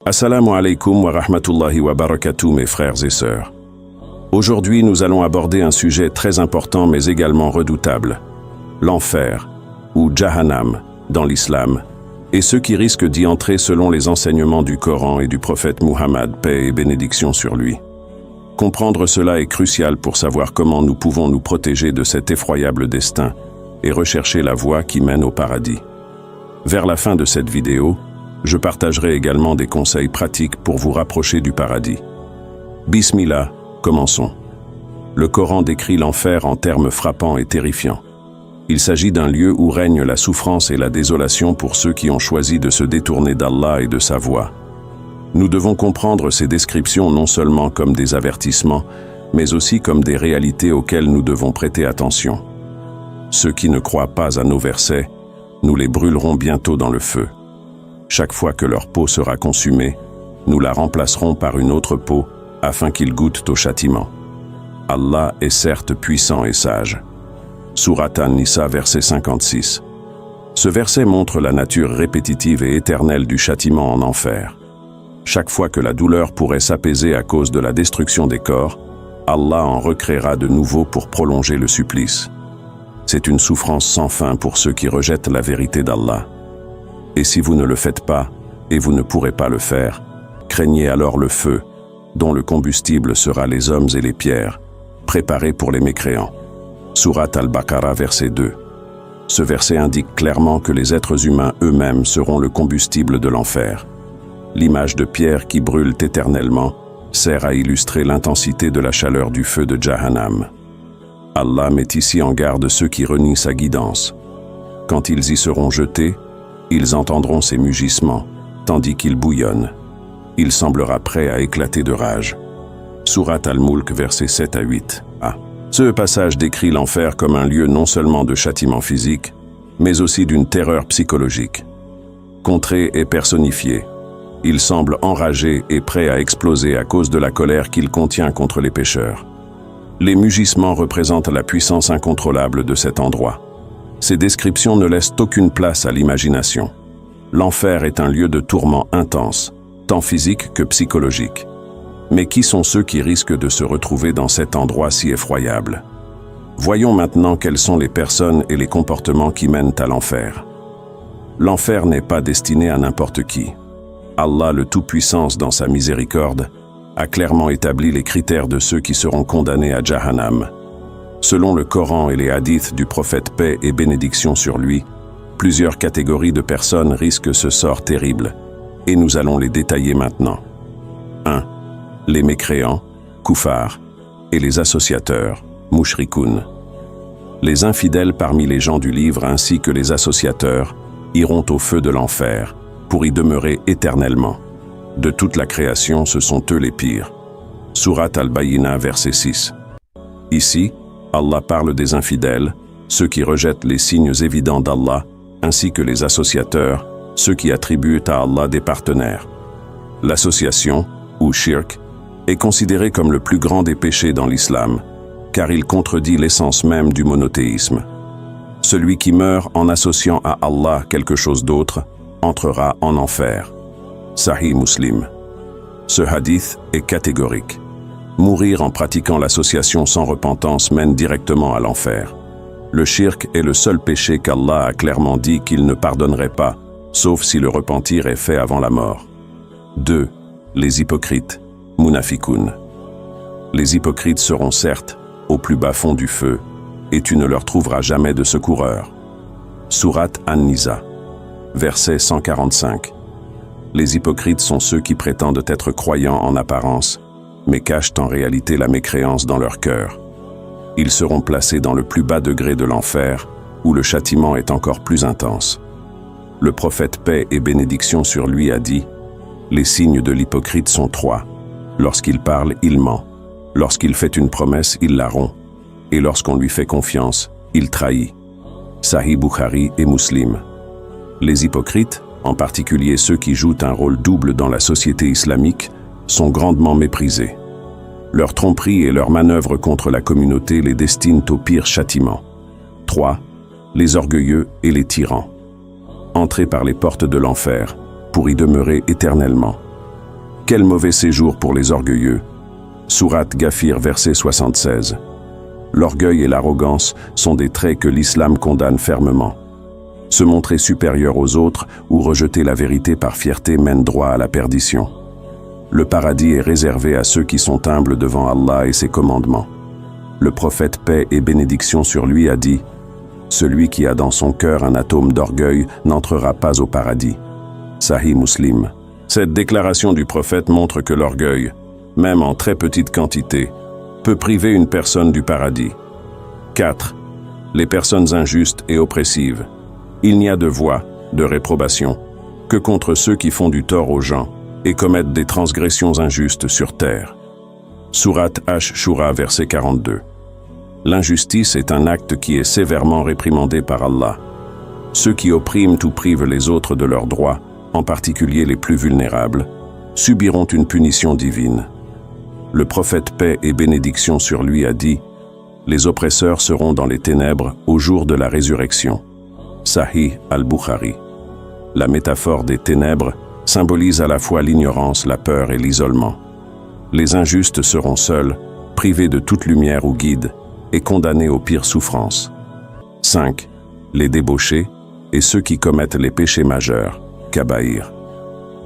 Assalamu alaikum wa rahmatullahi wa barakatuh mes frères et sœurs. Aujourd'hui nous allons aborder un sujet très important mais également redoutable, l'enfer, ou Jahannam, dans l'islam, et ceux qui risquent d'y entrer selon les enseignements du Coran et du prophète Muhammad, paix et bénédiction sur lui. Comprendre cela est crucial pour savoir comment nous pouvons nous protéger de cet effroyable destin et rechercher la voie qui mène au paradis. Vers la fin de cette vidéo, je partagerai également des conseils pratiques pour vous rapprocher du paradis. Bismillah, commençons. Le Coran décrit l'enfer en termes frappants et terrifiants. Il s'agit d'un lieu où règne la souffrance et la désolation pour ceux qui ont choisi de se détourner d'Allah et de sa voie. Nous devons comprendre ces descriptions non seulement comme des avertissements, mais aussi comme des réalités auxquelles nous devons prêter attention. Ceux qui ne croient pas à nos versets, nous les brûlerons bientôt dans le feu. Chaque fois que leur peau sera consumée, nous la remplacerons par une autre peau afin qu'ils goûtent au châtiment. Allah est certes puissant et sage. Sourate An-Nisa, verset 56. Ce verset montre la nature répétitive et éternelle du châtiment en enfer. Chaque fois que la douleur pourrait s'apaiser à cause de la destruction des corps, Allah en recréera de nouveau pour prolonger le supplice. C'est une souffrance sans fin pour ceux qui rejettent la vérité d'Allah. Et si vous ne le faites pas, et vous ne pourrez pas le faire, craignez alors le feu, dont le combustible sera les hommes et les pierres, préparés pour les mécréants. Sourate Al-Baqarah, verset 2. Ce verset indique clairement que les êtres humains eux-mêmes seront le combustible de l'enfer. L'image de pierre qui brûle éternellement sert à illustrer l'intensité de la chaleur du feu de Jahannam. Allah met ici en garde ceux qui renient sa guidance. Quand ils y seront jetés, ils entendront ces mugissements, tandis qu'ils bouillonnent. Il semblera prêt à éclater de rage. Sourate Al-Mulk, versets 7 à 8. Ce passage décrit l'enfer comme un lieu non seulement de châtiment physique, mais aussi d'une terreur psychologique. Contré et personnifié, il semble enragé et prêt à exploser à cause de la colère qu'il contient contre les pécheurs. Les mugissements représentent la puissance incontrôlable de cet endroit. Ces descriptions ne laissent aucune place à l'imagination. L'enfer est un lieu de tourment intense, tant physique que psychologique. Mais qui sont ceux qui risquent de se retrouver dans cet endroit si effroyable? Voyons maintenant quelles sont les personnes et les comportements qui mènent à l'enfer. L'enfer n'est pas destiné à n'importe qui. Allah le Tout-Puissant, dans sa miséricorde, a clairement établi les critères de ceux qui seront condamnés à Jahannam. Selon le Coran et les hadiths du prophète paix et bénédiction sur lui, plusieurs catégories de personnes risquent ce sort terrible, et nous allons les détailler maintenant. 1. Les mécréants, kuffar, et les associateurs, mushrikoun. Les infidèles parmi les gens du livre ainsi que les associateurs iront au feu de l'enfer, pour y demeurer éternellement. De toute la création, ce sont eux les pires. Sourate Al-Bayyina, verset 6. Ici, Allah parle des infidèles, ceux qui rejettent les signes évidents d'Allah, ainsi que les associateurs, ceux qui attribuent à Allah des partenaires. L'association, ou shirk, est considéré comme le plus grand des péchés dans l'islam, car il contredit l'essence même du monothéisme. Celui qui meurt en associant à Allah quelque chose d'autre entrera en enfer. Sahih Muslim. Ce hadith est catégorique. Mourir en pratiquant l'association sans repentance mène directement à l'enfer. Le shirk est le seul péché qu'Allah a clairement dit qu'il ne pardonnerait pas, sauf si le repentir est fait avant la mort. 2. Les hypocrites, munafiqun. Les hypocrites seront certes au plus bas fond du feu, et tu ne leur trouveras jamais de secoureur. Sourate An-Nisa, verset 145. Les hypocrites sont ceux qui prétendent être croyants en apparence, mais cachent en réalité la mécréance dans leur cœur. Ils seront placés dans le plus bas degré de l'enfer, où le châtiment est encore plus intense. Le prophète paix et bénédiction sur lui a dit « Les signes de l'hypocrite sont 3. Lorsqu'il parle, il ment. Lorsqu'il fait une promesse, il la rompt. Et lorsqu'on lui fait confiance, il trahit. » Sahih Bukhari et Muslim. Les hypocrites, en particulier ceux qui jouent un rôle double dans la société islamique, sont grandement méprisés. Leur tromperie et leurs manœuvres contre la communauté les destinent au pire châtiment. 3. Les orgueilleux et les tyrans. Entrez par les portes de l'enfer, pour y demeurer éternellement. Quel mauvais séjour pour les orgueilleux. Sourate Ghafir, verset 76. L'orgueil et l'arrogance sont des traits que l'islam condamne fermement. Se montrer supérieur aux autres ou rejeter la vérité par fierté mène droit à la perdition. Le paradis est réservé à ceux qui sont humbles devant Allah et ses commandements. Le prophète, paix et bénédiction sur lui, a dit « Celui qui a dans son cœur un atome d'orgueil n'entrera pas au paradis. » Sahih Muslim. Cette déclaration du prophète montre que l'orgueil, même en très petite quantité, peut priver une personne du paradis. 4. Les personnes injustes et oppressives. Il n'y a de voie, de réprobation, que contre ceux qui font du tort aux gens et commettent des transgressions injustes sur terre. Sourate Ash-Shura, verset 42. L'injustice est un acte qui est sévèrement réprimandé par Allah. Ceux qui oppriment ou privent les autres de leurs droits, en particulier les plus vulnérables, subiront une punition divine. Le prophète, paix et bénédiction sur lui, a dit « Les oppresseurs seront dans les ténèbres au jour de la résurrection. » Sahih al-Bukhari. La métaphore des ténèbres symbolise à la fois l'ignorance, la peur et l'isolement. Les injustes seront seuls, privés de toute lumière ou guide, et condamnés aux pires souffrances. 5. Les débauchés et ceux qui commettent les péchés majeurs, kabaïr.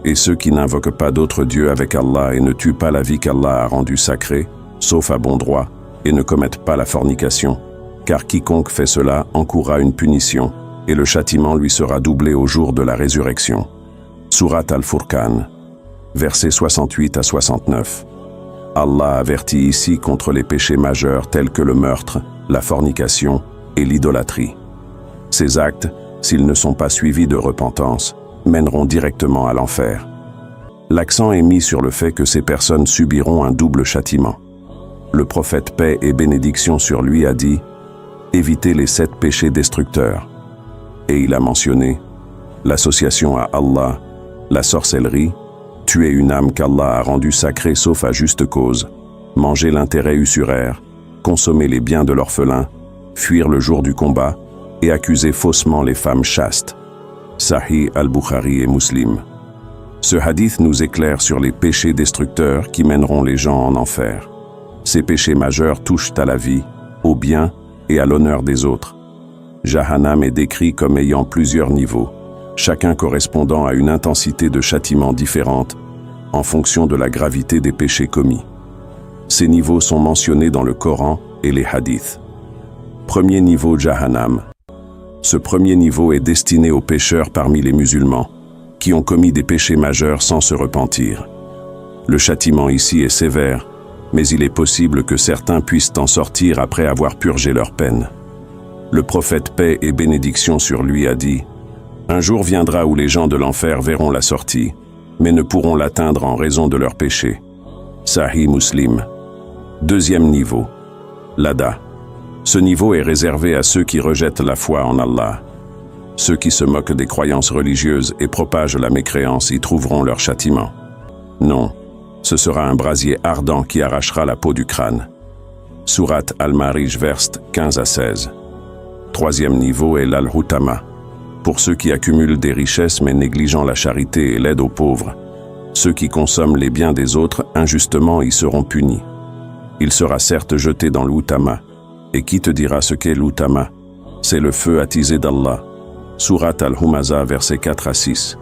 Et ceux qui n'invoquent pas d'autre Dieu avec Allah et ne tuent pas la vie qu'Allah a rendue sacrée, sauf à bon droit, et ne commettent pas la fornication, car quiconque fait cela encourra une punition, et le châtiment lui sera doublé au jour de la résurrection. Sourate Al-Furqan, versets 68 à 69. Allah avertit ici contre les péchés majeurs tels que le meurtre, la fornication et l'idolâtrie. Ces actes, s'ils ne sont pas suivis de repentance, mèneront directement à l'enfer. L'accent est mis sur le fait que ces personnes subiront un double châtiment. Le prophète, paix et bénédiction sur lui, a dit « Évitez les 7 péchés destructeurs ». Et il a mentionné l'association à Allah, la sorcellerie, tuer une âme qu'Allah a rendue sacrée sauf à juste cause, manger l'intérêt usuraire, consommer les biens de l'orphelin, fuir le jour du combat et accuser faussement les femmes chastes. Sahih al-Bukhari et Muslim. Ce hadith nous éclaire sur les péchés destructeurs qui mèneront les gens en enfer. Ces péchés majeurs touchent à la vie, au bien et à l'honneur des autres. Jahannam est décrit comme ayant plusieurs niveaux, chacun correspondant à une intensité de châtiment différente en fonction de la gravité des péchés commis. Ces niveaux sont mentionnés dans le Coran et les hadiths. Premier niveau, Jahannam. Ce premier niveau est destiné aux pécheurs parmi les musulmans, qui ont commis des péchés majeurs sans se repentir. Le châtiment ici est sévère, mais il est possible que certains puissent en sortir après avoir purgé leur peine. Le prophète, paix et bénédiction sur lui, a dit « Un jour viendra où les gens de l'enfer verront la sortie, mais ne pourront l'atteindre en raison de leurs péchés. » Sahih Muslim. Deuxième niveau, l'Ada. Ce niveau est réservé à ceux qui rejettent la foi en Allah. Ceux qui se moquent des croyances religieuses et propagent la mécréance y trouveront leur châtiment. Non, ce sera un brasier ardent qui arrachera la peau du crâne. Sourate Al-Ma'arij, versets 15 à 16. Troisième niveau est l'Al-Hutama. Pour ceux qui accumulent des richesses mais négligeant la charité et l'aide aux pauvres. Ceux qui consomment les biens des autres injustement y seront punis. Il sera certes jeté dans l'Hutama. Et qui te dira ce qu'est l'Hutama? C'est le feu attisé d'Allah. Sourate Al-Humaza, versets 4 à 6.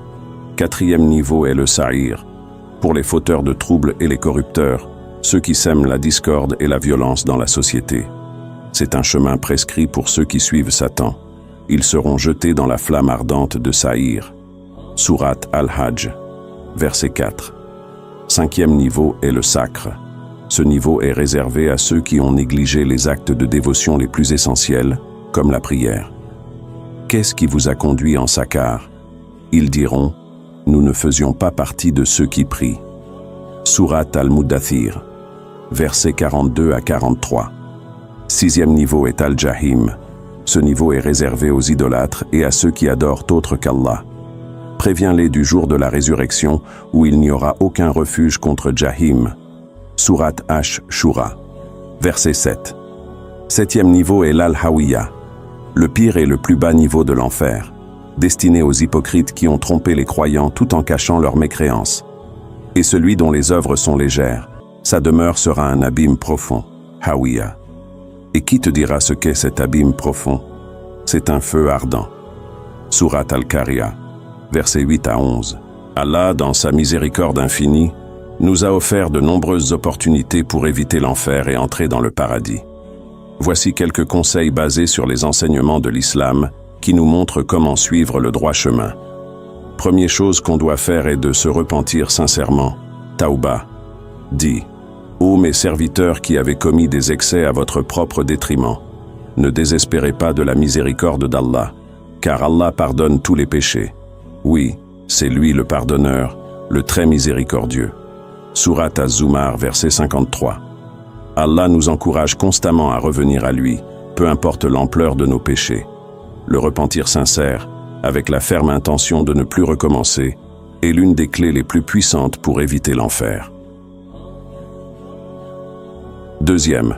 Quatrième niveau est le Sa'ir. Pour les fauteurs de troubles et les corrupteurs, ceux qui sèment la discorde et la violence dans la société. C'est un chemin prescrit pour ceux qui suivent Satan. Ils seront jetés dans la flamme ardente de Sa'ir. Sourate Al-Hajj, verset 4. Cinquième niveau est le sacre. Ce niveau est réservé à ceux qui ont négligé les actes de dévotion les plus essentiels, comme la prière. Qu'est-ce qui vous a conduit en Sakar? Ils diront, nous ne faisions pas partie de ceux qui prient. Sourate Al-Muddathir, versets 42 à 43. Sixième niveau est Al-Jahim. Ce niveau est réservé aux idolâtres et à ceux qui adorent autre qu'Allah. Préviens-les du jour de la résurrection où il n'y aura aucun refuge contre Jahim. Sourate Ash-Shura, verset 7. Septième niveau est l'Al-Hawiya, le pire et le plus bas niveau de l'enfer, destiné aux hypocrites qui ont trompé les croyants tout en cachant leur mécréance. Et celui dont les œuvres sont légères, sa demeure sera un abîme profond, Hawiya. Et qui te dira ce qu'est cet abîme profond? C'est un feu ardent. Sourate Al-Qari'a, versets 8 à 11. Allah, dans sa miséricorde infinie, nous a offert de nombreuses opportunités pour éviter l'enfer et entrer dans le paradis. Voici quelques conseils basés sur les enseignements de l'islam qui nous montrent comment suivre le droit chemin. Première chose qu'on doit faire est de se repentir sincèrement. Tauba. Dis, ô mes serviteurs qui avez commis des excès à votre propre détriment, ne désespérez pas de la miséricorde d'Allah, car Allah pardonne tous les péchés. Oui, c'est lui le pardonneur, le très miséricordieux. Sourate Az-Zumar, verset 53. Allah nous encourage constamment à revenir à lui, peu importe l'ampleur de nos péchés. Le repentir sincère, avec la ferme intention de ne plus recommencer, est l'une des clés les plus puissantes pour éviter l'enfer. Deuxième,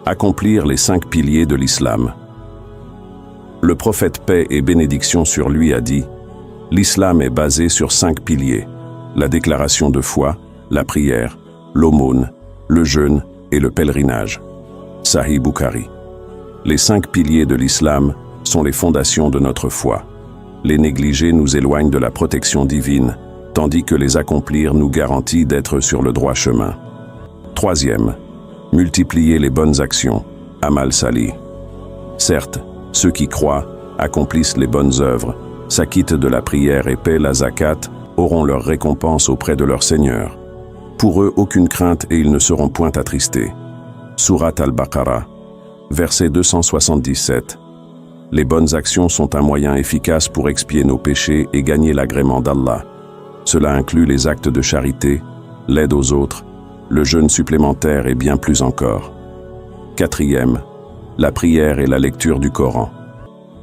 accomplir les 5 piliers de l'islam. Le prophète paix et bénédiction sur lui a dit « L'islam est basé sur 5 piliers, la déclaration de foi, la prière, l'aumône, le jeûne et le pèlerinage. » Sahih Bukhari. Les 5 piliers de l'islam sont les fondations de notre foi. Les négliger nous éloigne de la protection divine, tandis que les accomplir nous garantit d'être sur le droit chemin. Troisième, multiplier les bonnes actions, Amal Salih. Certes, ceux qui croient, accomplissent les bonnes œuvres, s'acquittent de la prière et paient la zakat, auront leur récompense auprès de leur Seigneur. Pour eux, aucune crainte et ils ne seront point attristés. Sourate Al-Baqarah, verset 277. Les bonnes actions sont un moyen efficace pour expier nos péchés et gagner l'agrément d'Allah. Cela inclut les actes de charité, l'aide aux autres, le jeûne supplémentaire et bien plus encore. Quatrième, la prière et la lecture du Coran.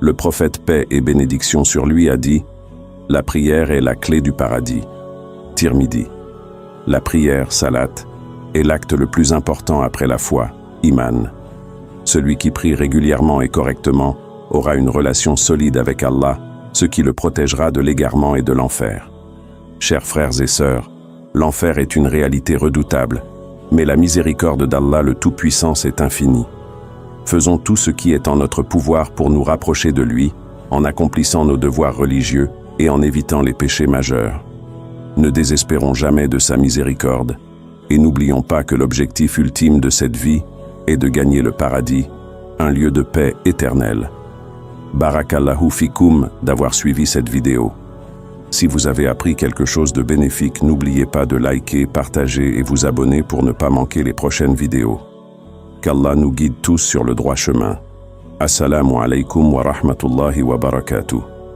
Le prophète paix et bénédiction sur lui a dit « La prière est la clé du paradis ». Tirmidhi. La prière, salat, est l'acte le plus important après la foi, iman. Celui qui prie régulièrement et correctement aura une relation solide avec Allah, ce qui le protégera de l'égarement et de l'enfer. Chers frères et sœurs, l'enfer est une réalité redoutable, mais la miséricorde d'Allah le Tout-Puissant est infinie. Faisons tout ce qui est en notre pouvoir pour nous rapprocher de lui, en accomplissant nos devoirs religieux et en évitant les péchés majeurs. Ne désespérons jamais de sa miséricorde, et n'oublions pas que l'objectif ultime de cette vie est de gagner le paradis, un lieu de paix éternelle. Barakallahu fikoum d'avoir suivi cette vidéo. Si vous avez appris quelque chose de bénéfique, n'oubliez pas de liker, partager et vous abonner pour ne pas manquer les prochaines vidéos. Qu'Allah nous guide tous sur le droit chemin. Assalamu alaikum wa rahmatullahi wa barakatuh.